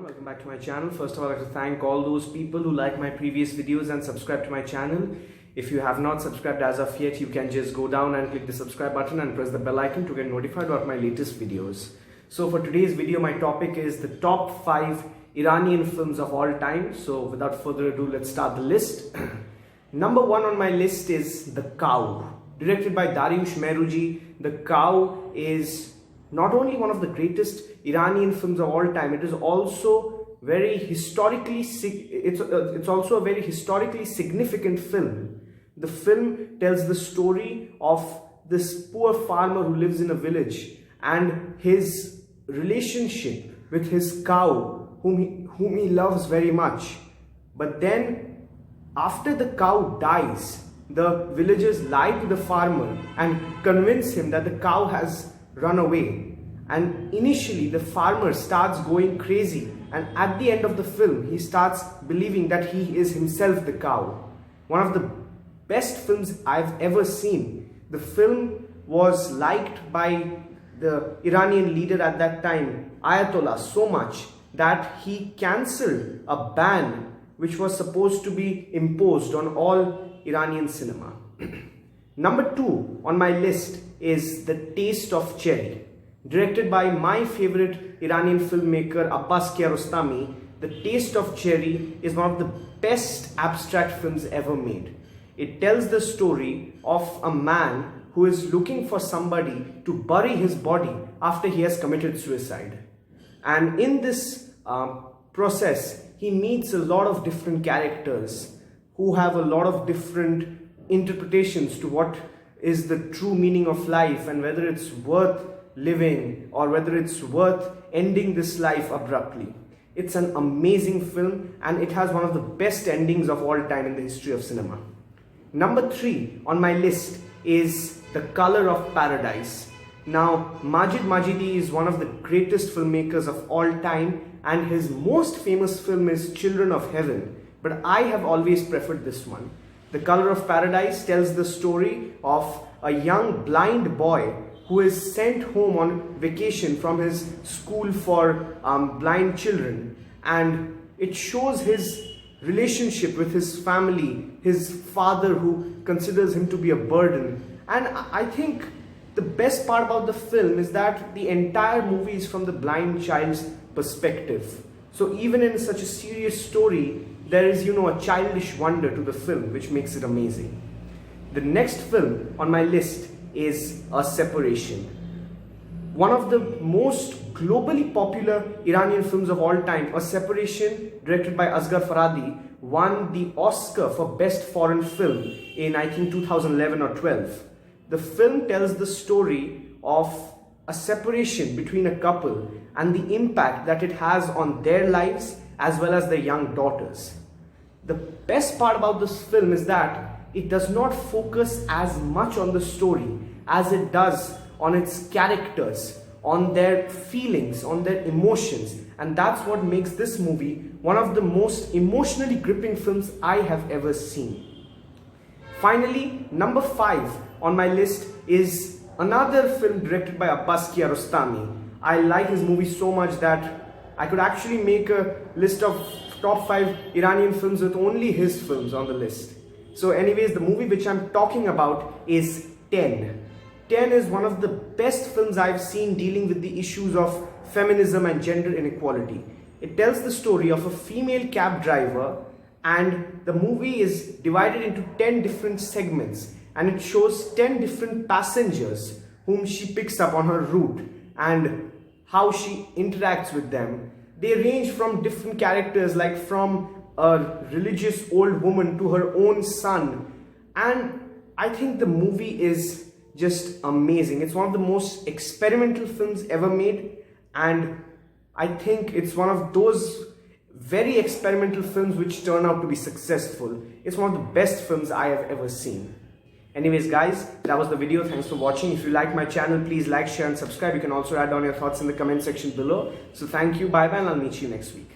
welcome back to my channel. First of all, I'd like to thank all those people who like my previous videos and subscribe to my channel. If you have not subscribed as of yet, you can just go down and click the subscribe button and press the bell icon to get notified about my latest videos. So for today's video, my topic is the top 5 Iranian films of all time. So without further ado, let's start the list. Number 1 on my list is The Cow, directed by Dariush Mehruji. The Cow is not only one of the greatest Iranian films of all time, it is also very historically it's also a very historically significant film. The film tells the story of this poor farmer who lives in a village and his relationship with his cow whom he loves very much. But then after the cow dies, the villagers lie to the farmer and convince him that the cow has run away. And initially the farmer starts going crazy, and at the end of the film he starts believing that he is himself the cow. One of the best films I've ever seen. The film was liked by the Iranian leader at that time, Ayatollah, so much that he cancelled a ban which was supposed to be imposed on all Iranian cinema. Number 2 on my list is The Taste of Cherry. Directed by my favorite Iranian filmmaker Abbas Kiarostami, The Taste of Cherry is one of the best abstract films ever made. It tells the story of a man who is looking for somebody to bury his body after he has committed suicide. And in this process, he meets a lot of different characters who have a lot of different interpretations to what is the true meaning of life and whether it's worth living or whether it's worth ending this life abruptly. It's an amazing film and it has one of the best endings of all time in the history of cinema. Number 3 on my list is The Color of Paradise. Now, Majid Majidi is one of the greatest filmmakers of all time and his most famous film is Children of Heaven, but I have always preferred this one. The Color of Paradise tells the story of a young blind boy who is sent home on vacation from his school for blind children, and it shows his relationship with his family, his father who considers him to be a burden. And I think the best part about the film is that the entire movie is from the blind child's perspective. So even in such a serious story, there is, a childish wonder to the film which makes it amazing. The next film on my list is A Separation. One of the most globally popular Iranian films of all time, A Separation, directed by Asghar Farhadi, won the Oscar for Best Foreign Film in I think 2011 or 12. The film tells the story of a separation between a couple and the impact that it has on their lives as well as their young daughters. The best part about this film is that it does not focus as much on the story as it does on its characters, on their feelings, on their emotions. And that's what makes this movie one of the most emotionally gripping films I have ever seen. Finally, number 5 on my list is another film directed by Abbas Kiarostami. I like his movie so much that I could actually make a list of top 5 Iranian films with only his films on the list. So anyways, the movie which I'm talking about is 10. 10 is one of the best films I've seen dealing with the issues of feminism and gender inequality. It tells the story of a female cab driver, and the movie is divided into 10 different segments, and it shows 10 different passengers whom she picks up on her route and how she interacts with them. They range from different characters, like from a religious old woman to her own son, and I think the movie is just amazing. It's one of the most experimental films ever made, and I think it's one of those very experimental films which turn out to be successful. It's one of the best films I have ever seen. Anyways guys, that was the video. Thanks for watching. If you like my channel, please like, share and subscribe. You can also add down your thoughts in the comment section below. So thank you, bye bye, and I'll meet you next week.